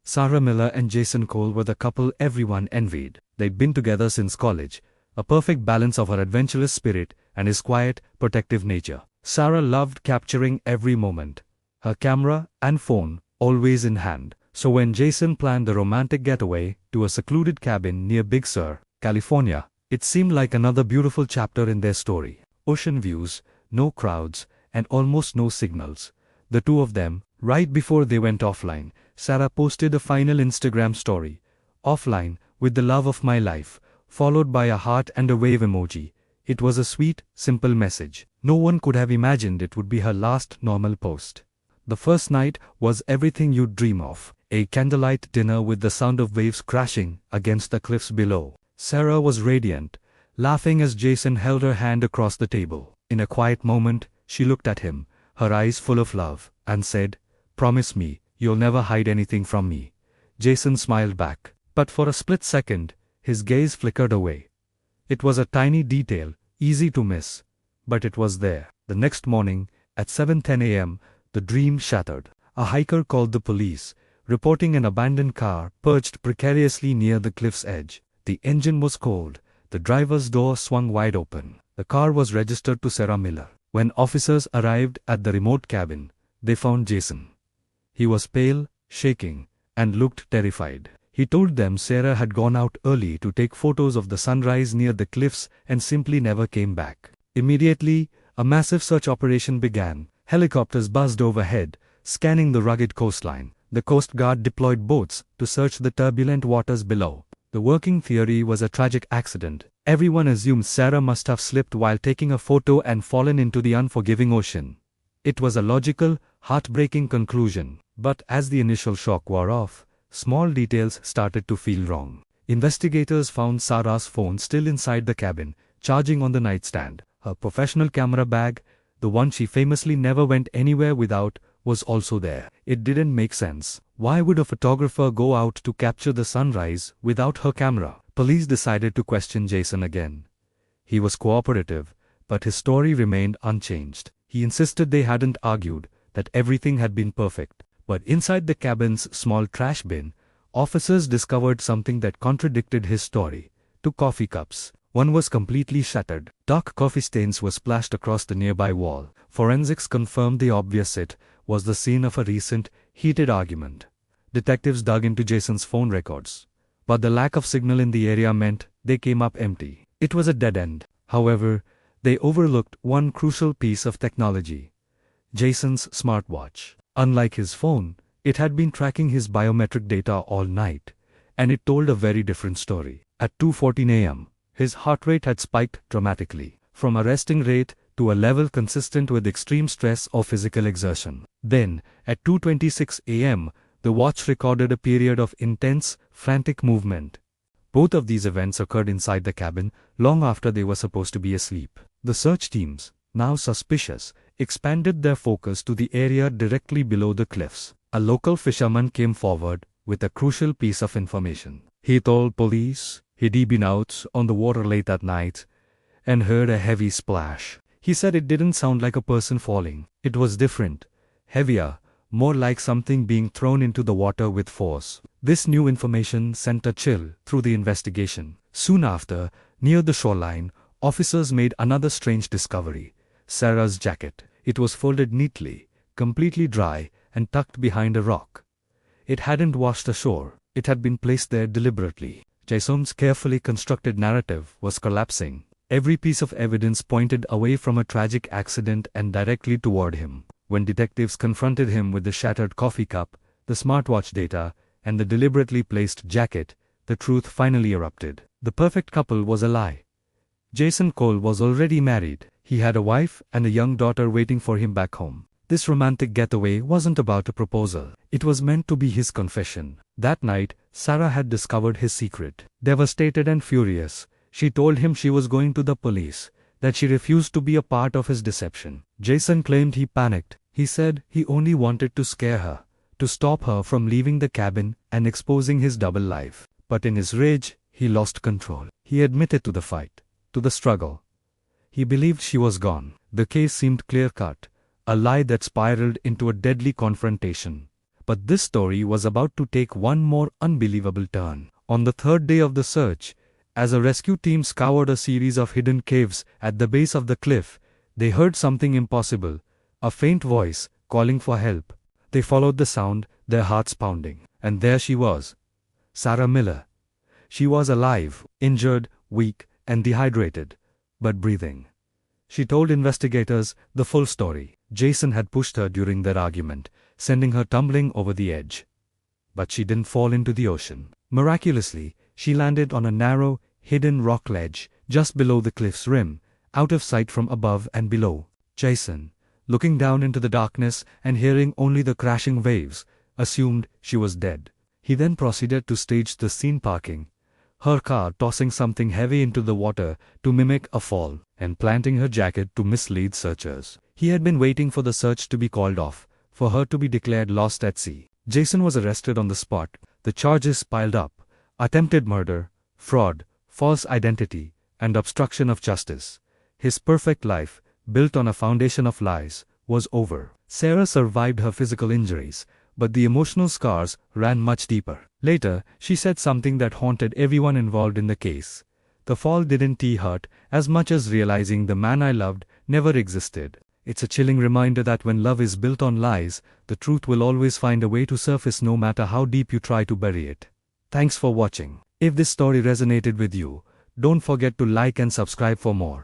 Sarah Miller and Jason Cole were the couple everyone envied. They'd been together since college, a perfect balance of her adventurous spirit and his quiet, protective nature. Sarah loved capturing every moment, her camera and phone always in hand. So when Jason planned the romantic getaway to a secluded cabin near Big Sur, California, it seemed like another beautiful chapter in their story. Ocean views, no crowds, and almost no signals. The two of them, right before they went offline, Sarah posted a final Instagram story. Offline, with the love of my life, followed by a heart and a wave emoji. It was a sweet, simple message. No one could have imagined it would be her last normal post. The first night was everything you'd dream of. A candlelight dinner with the sound of waves crashing against the cliffs below. Sarah was radiant, laughing as Jason held her hand across the table. In a quiet moment, she looked at him, her eyes full of love, and said, "Promise me, you'll never hide anything from me." Jason smiled back, but for a split second, his gaze flickered away. It was a tiny detail, easy to miss, but it was there. The next morning, at 7:10 a.m., the dream shattered. A hiker called the police, reporting an abandoned car perched precariously near the cliff's edge. The engine was cold, the driver's door swung wide open. The car was registered to Sarah Miller. When officers arrived at the remote cabin, they found Jason. He was pale, shaking, and looked terrified. He told them Sarah had gone out early to take photos of the sunrise near the cliffs and simply never came back. Immediately, a massive search operation began. Helicopters buzzed overhead, scanning the rugged coastline. The Coast Guard deployed boats to search the turbulent waters below. The working theory was a tragic accident. Everyone assumed Sarah must have slipped while taking a photo and fallen into the unforgiving ocean. It was a logical, heartbreaking conclusion. But as the initial shock wore off, small details started to feel wrong. Investigators found Sarah's phone still inside the cabin, charging on the nightstand. Her professional camera bag, the one she famously never went anywhere without, was also there. It didn't make sense. Why would a photographer go out to capture the sunrise without her camera? Police decided to question Jason again. He was cooperative, but his story remained unchanged. He insisted they hadn't argued, that everything had been perfect. But inside the cabin's small trash bin, officers discovered something that contradicted his story. 2 coffee cups. One was completely shattered. Dark coffee stains were splashed across the nearby wall. Forensics confirmed the obvious. It was the scene of a recent, heated argument. Detectives dug into Jason's phone records. But the lack of signal in the area meant they came up empty. It was a dead end. However, they overlooked one crucial piece of technology. Jason's smartwatch. Unlike his phone, it had been tracking his biometric data all night, and it told a very different story. At 2:14 a.m., his heart rate had spiked dramatically, from a resting rate to a level consistent with extreme stress or physical exertion. Then, at 2:26 a.m., the watch recorded a period of intense, frantic movement. Both of these events occurred inside the cabin, long after they were supposed to be asleep. The search teams, now suspicious, expanded their focus to the area directly below the cliffs. A local fisherman came forward with a crucial piece of information. He told police he'd been out on the water late at night and heard a heavy splash. He said it didn't sound like a person falling. It was different, heavier, more like something being thrown into the water with force. This new information sent a chill through the investigation. Soon after, near the shoreline, officers made another strange discovery. Sarah's jacket. It was folded neatly, completely dry, and tucked behind a rock. It hadn't washed ashore. It had been placed there deliberately. Jason's carefully constructed narrative was collapsing. Every piece of evidence pointed away from a tragic accident and directly toward him. When detectives confronted him with the shattered coffee cup, the smartwatch data, and the deliberately placed jacket, the truth finally erupted. The perfect couple was a lie. Jason Cole was already married. He had a wife and a young daughter waiting for him back home. This romantic getaway wasn't about a proposal. It was meant to be his confession. That night, Sarah had discovered his secret. Devastated and furious, she told him she was going to the police, that she refused to be a part of his deception. Jason claimed he panicked. He said he only wanted to scare her, to stop her from leaving the cabin and exposing his double life. But in his rage, he lost control. He admitted to the fight, to the struggle. He believed she was gone. The case seemed clear-cut, a lie that spiraled into a deadly confrontation. But this story was about to take one more unbelievable turn. On the third day of the search, as a rescue team scoured a series of hidden caves at the base of the cliff, they heard something impossible, a faint voice calling for help. They followed the sound, their hearts pounding. And there she was, Sarah Miller. She was alive, injured, weak, and dehydrated, but breathing. She told investigators the full story. Jason had pushed her during their argument, sending her tumbling over the edge. But she didn't fall into the ocean. Miraculously, she landed on a narrow, hidden rock ledge just below the cliff's rim, out of sight from above and below. Jason, looking down into the darkness and hearing only the crashing waves, assumed she was dead. He then proceeded to stage the scene, parking her car, tossing something heavy into the water to mimic a fall, and planting her jacket to mislead searchers. He had been waiting for the search to be called off, for her to be declared lost at sea. Jason was arrested on the spot. The charges piled up: attempted murder, fraud, false identity, and obstruction of justice. His perfect life, built on a foundation of lies, was over. Sarah survived her physical injuries, but the emotional scars ran much deeper. Later, she said something that haunted everyone involved in the case. The fall didn't hurt as much as realizing the man I loved never existed. It's a chilling reminder that when love is built on lies, the truth will always find a way to surface no matter how deep you try to bury it. Thanks for watching. If this story resonated with you, don't forget to like and subscribe for more.